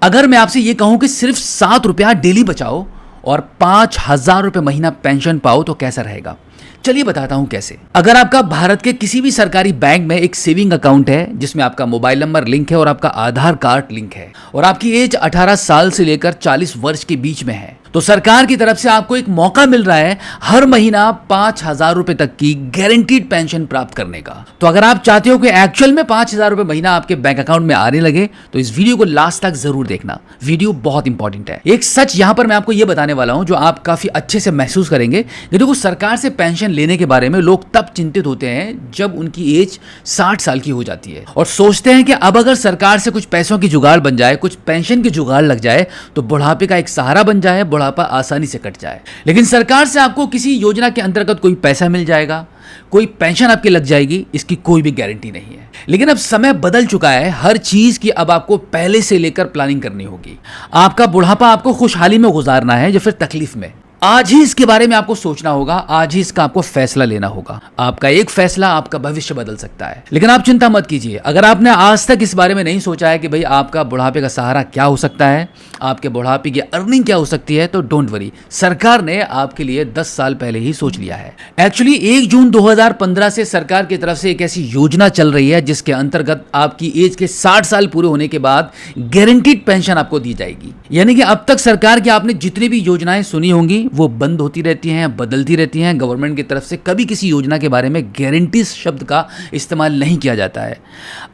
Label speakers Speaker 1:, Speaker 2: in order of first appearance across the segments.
Speaker 1: अगर मैं आपसे ये कहूं कि सिर्फ 7 रुपया डेली बचाओ और 5,000 रुपये महीना पेंशन पाओ तो कैसा रहेगा? चलिए बताता हूं कैसे। अगर आपका भारत के किसी भी सरकारी बैंक में एक सेविंग अकाउंट है जिसमें आपका मोबाइल नंबर लिंक है और आपका आधार कार्ड लिंक है और आपकी एज 18 साल से लेकर 40 वर्ष के बीच में है, तो सरकार की तरफ से आपको एक मौका मिल रहा है हर महीना 5,000 रुपए तक की गारंटीड पेंशन प्राप्त करने का। तो अगर आप चाहते हो कि एक्चुअल में 5,000 रुपए महीना आपके बैंक अकाउंट में आने लगे तो इस वीडियो को लास्ट तक जरूर देखना। वीडियो बहुत इंपॉर्टेंट है। एक सच यहां पर मैं आपको यह बताने वाला हूं जो आप काफी अच्छे से महसूस करेंगे कि देखो, सरकार से पेंशन लेने के बारे में लोग तब चिंतित होते हैं जब उनकी एज 60 साल की हो जाती है और सोचते हैं कि अब अगर सरकार से कुछ पैसों की जुगाड़ बन जाए, कुछ पेंशन की जुगाड़ लग जाए तो बुढ़ापे का एक सहारा बन जाए, बुढ़ापा आसानी से कट जाए। लेकिन सरकार से आपको किसी योजना के अंतर्गत कोई पैसा मिल जाएगा, कोई पेंशन आपकी लग जाएगी, इसकी कोई भी गारंटी नहीं है। लेकिन अब समय बदल चुका है हर चीज की। अब आपको पहले से लेकर प्लानिंग करनी होगी। आपका बुढ़ापा आपको खुशहाली में गुजारना है या फिर तकलीफ में, आज ही इसके बारे में आपको सोचना होगा, आज ही इसका आपको फैसला लेना होगा। आपका एक फैसला आपका भविष्य बदल सकता है। लेकिन आप चिंता मत कीजिए, अगर आपने आज तक इस बारे में नहीं सोचा है कि भाई आपका बुढ़ापे का सहारा क्या हो सकता है, आपके बुढ़ापे की अर्निंग क्या हो सकती है, तो डोंट वरी, सरकार ने आपके लिए 10 साल पहले ही सोच लिया है। एक्चुअली 1 जून 2015 से सरकार की तरफ से एक ऐसी योजना चल रही है जिसके अंतर्गत आपकी एज के 60 साल पूरे होने के बाद गारंटीड पेंशन आपको दी जाएगी। यानी कि अब तक सरकार की आपने जितनी भी योजनाएं सुनी होंगी वो बंद होती रहती हैं, बदलती रहती हैं। गवर्नमेंट की तरफ से कभी किसी योजना के बारे में गारंटी शब्द का इस्तेमाल नहीं किया जाता है।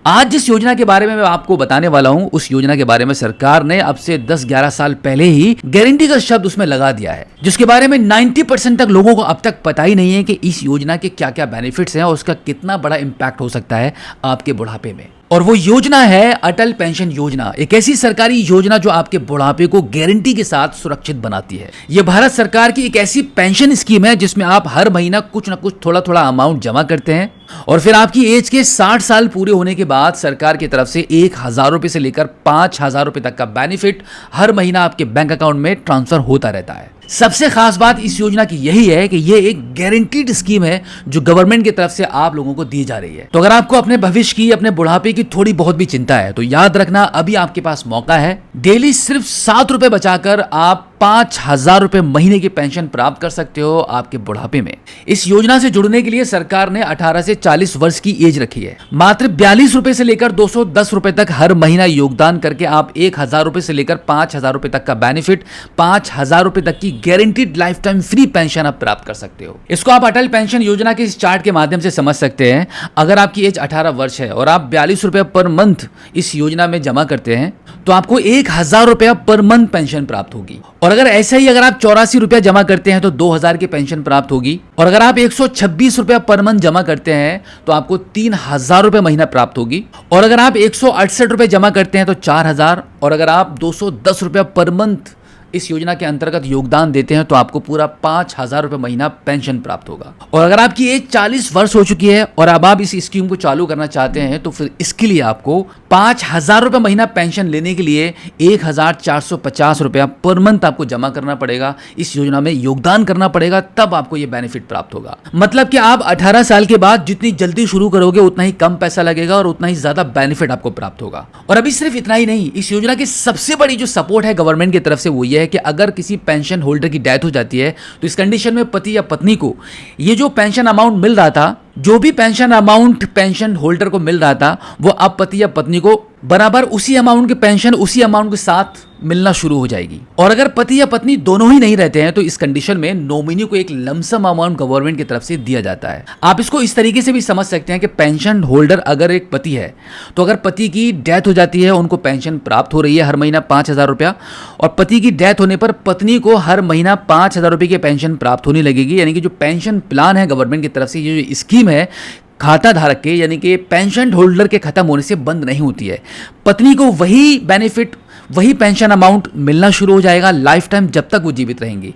Speaker 1: आज जिस योजना के बारे में मैं आपको बताने वाला हूं, उस योजना के बारे में सरकार ने अब से 10-11 साल पहले ही गारंटी का शब्द उसमें लगा दिया है, जिसके बारे में 90% तक लोगों को अब तक पता ही नहीं है कि इस योजना के क्या क्या बेनिफिट्स हैं और उसका कितना बड़ा इंपैक्ट हो सकता है आपके बुढ़ापे में। और वो योजना है अटल पेंशन योजना, एक ऐसी सरकारी योजना जो आपके बुढ़ापे को गारंटी के साथ सुरक्षित बनाती है। ये भारत सरकार की एक ऐसी पेंशन स्कीम है जिसमें आप हर महीना कुछ ना कुछ थोड़ा थोड़ा अमाउंट जमा करते हैं और फिर आपकी एज के 60 साल पूरे होने के बाद सरकार की तरफ से 1,000 रुपए से लेकर 5,000 रुपए तक का बेनिफिट हर महीना आपके बैंक अकाउंट में ट्रांसफर होता रहता है। सबसे खास बात इस योजना की यही है कि यह एक गारंटीड स्कीम है जो गवर्नमेंट की तरफ से आप लोगों को दी जा रही है। तो अगर आपको अपने भविष्य की, अपने बुढ़ापे की थोड़ी बहुत भी चिंता है तो याद रखना, अभी आपके पास मौका है। डेली सिर्फ 7 रुपए बचाकर आप 5,000 रुपए महीने की पेंशन प्राप्त कर सकते हो आपके बुढ़ापे में। इस योजना से जुड़ने के लिए सरकार ने 18 से 40 वर्ष की एज रखी है। मात्र 42 रुपए से लेकर 210 रुपए तक हर महीना योगदान करके आप 1,000 रुपए से लेकर 5,000 रुपए तक का बेनिफिट, 5,000 रुपए तक की guaranteed life time free pension आप प्राप्त कर सकते हो। इसको आप अटल पेंशन योजना के इस चार्ट के माध्यम से समझ सकते हैं। अगर आपकी एज 18 वर्ष है और आप 42 रुपए पर मंथ इस योजना में जमा करते हैं तो आपको 1,000 रुपया पर मंथ पेंशन प्राप्त होगी। और अगर ऐसा ही अगर आप 84 रुपया जमा करते हैं तो 2,000 की पेंशन प्राप्त होगी। और अगर आप 126 रुपया पर मंथ जमा करते हैं तो आपको 3,000 रुपये महीना प्राप्त होगी। और अगर आप 168 रुपये जमा करते हैं तो 4,000। और अगर आप 210 रुपया पर मंथ इस योजना के अंतर्गत योगदान देते हैं तो आपको पूरा 5,000 रुपये महीना पेंशन प्राप्त होगा। और अगर आपकी एज 40 वर्ष हो चुकी है और अब आप इस स्कीम को चालू करना चाहते हैं तो फिर इसके लिए आपको 5,000 रुपये महीना पेंशन लेने के लिए 1,450 रुपया पर मंथ आपको जमा करना पड़ेगा, इस योजना में योगदान करना पड़ेगा, तब आपको ये बेनिफिट प्राप्त होगा। मतलब कि आप 18 साल के बाद जितनी जल्दी शुरू करोगे उतना ही कम पैसा लगेगा और उतना ही ज्यादा बेनिफिट आपको प्राप्त होगा। और अभी सिर्फ इतना ही नहीं, इस योजना की सबसे बड़ी जो सपोर्ट है गवर्नमेंट की तरफ से वो ये है कि अगर किसी पेंशन होल्डर की डेथ हो जाती है तो इस कंडीशन में पति या पत्नी को ये जो पेंशन अमाउंट मिल रहा था, जो भी पेंशन अमाउंट पेंशन होल्डर को मिल रहा था, वो अब पति या पत्नी को बराबर उसी अमाउंट की पेंशन उसी अमाउंट के साथ मिलना शुरू हो जाएगी। और अगर पति या पत्नी दोनों ही नहीं रहते हैं तो इस कंडीशन में नॉमिनी को एक लमसम अमाउंट गवर्नमेंट की तरफ से दिया जाता है। आप इसको इस तरीके से भी समझ सकते हैं कि पेंशन होल्डर अगर एक पति है तो अगर पति की डेथ हो जाती है, उनको पेंशन प्राप्त हो रही है हर महीना 5,000 रुपया, और पति की डेथ होने पर पत्नी को हर महीना 5,000 रुपये की पेंशन प्राप्त होने लगेगी। यानी कि जो पेंशन प्लान है गवर्नमेंट की तरफ से, ये जो स्कीम है खाता धारक के यानी कि पेंशन होल्डर के खत्म होने से बंद नहीं होती है। पत्नी को वही बेनिफिट, वही पेंशन अमाउंट मिलना शुरू हो जाएगा लाइफ टाइम जब तक वो जीवित रहेंगी।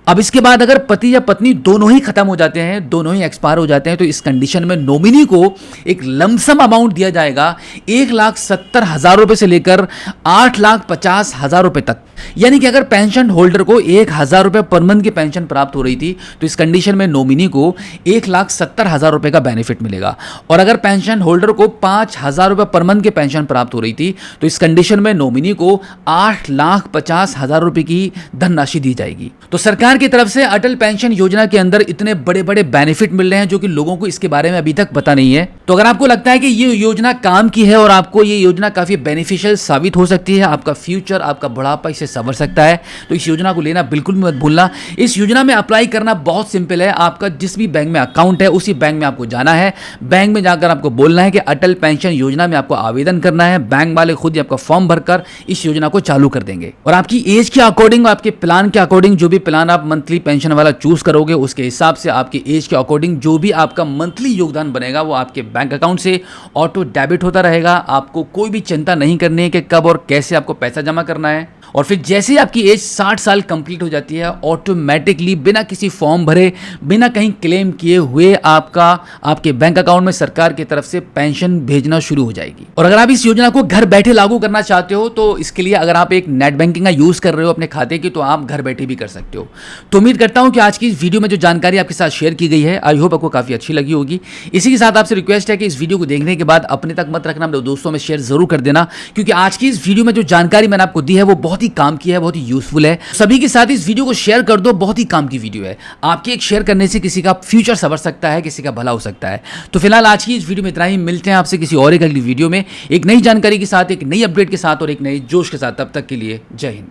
Speaker 1: अब इसके बाद अगर पति या पत्नी दोनों ही खत्म हो जाते हैं, दोनों ही एक्सपायर हो जाते हैं, तो इस कंडीशन में नॉमिनी को एक लमसम अमाउंट दिया जाएगा 1,70,000 रुपए से लेकर 8,50,000 रुपए तक। यानी कि अगर पेंशन होल्डर को 1,000 रुपये पर मंथ की पेंशन प्राप्त हो रही थी तो इस कंडीशन में नॉमिनी को 1,70,000 रुपये का बेनिफिट मिलेगा। और अगर पेंशन होल्डर को 5,000 रुपये पर मंथ की पेंशन प्राप्त हो रही थी तो इस कंडीशन में नॉमिनी को 8,50,000 रुपये की धनराशि दी जाएगी। तो सरकार की तरफ से अटल पेंशन योजना के अंदर इतने बड़े बड़े बेनिफिट मिल रहे हैं जो कि लोगों को इसके बारे में अभी तक पता नहीं है। तो अगर आपको लगता है कि ये योजना काम की है और आपको ये योजना काफी बेनिफिशियल साबित हो सकती है, आपका फ्यूचर, आपका बुढ़ापा इसे संवर सकता है, तो इस योजना को लेना बिल्कुल भी मत भूलना। इस योजना में अप्लाई करना बहुत सिंपल है। आपका जिस भी बैंक में अकाउंट है उसी बैंक में आपको जाना है। बैंक में जाकर आपको बोलना है कि अटल पेंशन योजना में आपको आवेदन करना है। बैंक वाले खुद ही आपका फॉर्म भरकर इस योजना को चालू कर देंगे और आपकी एज के अकॉर्डिंग, आपके प्लान के अकॉर्डिंग, जो भी प्लान आप मंथली पेंशन वाला चूज करोगे उसके हिसाब से आपकी एज के अकॉर्डिंग जो भी आपका मंथली योगदान बनेगा वो आपके बैंक अकाउंट से ऑटो डेबिट होता रहेगा। आपको कोई भी चिंता नहीं करनी है कि कब और कैसे आपको पैसा जमा करना है। और फिर जैसे ही आपकी एज 60 साल कंप्लीट हो जाती है, ऑटोमेटिकली बिना किसी फॉर्म भरे, बिना कहीं क्लेम किए हुए आपके बैंक अकाउंट में सरकार की तरफ से पेंशन भेजना शुरू हो जाएगी। और अगर आप इस योजना को घर बैठे लागू करना चाहते हो तो इसके लिए अगर आप एक नेट बैंकिंग का यूज कर रहे हो अपने खाते की तो आप घर बैठे भी कर सकते हो। तो उम्मीद करता हूं कि आज की इस वीडियो में जो जानकारी आपके साथ शेयर की गई है, आई होप आपको काफी अच्छी लगी होगी। इसी के साथ आपसे रिक्वेस्ट है कि इस वीडियो को देखने के बाद अपने तक मत रखना, अपने दोस्तों में शेयर जरूर कर देना, क्योंकि आज की इस वीडियो में जो जानकारी मैंने आपको दी है वो बहुत ही काम की है, बहुत ही यूजफुल है। सभी के साथ इस वीडियो को शेयर कर दो, बहुत ही काम की वीडियो है। आपके एक शेयर करने से किसी का फ्यूचर संवर सकता है, किसी का भला हो सकता है। तो फिलहाल आज की इस वीडियो में इतना ही। मिलते हैं आपसे किसी और एक अगली वीडियो में एक नई जानकारी के साथ, एक नई अपडेट के साथ और एक नए जोश के साथ। तब तक के लिए जय हिंद।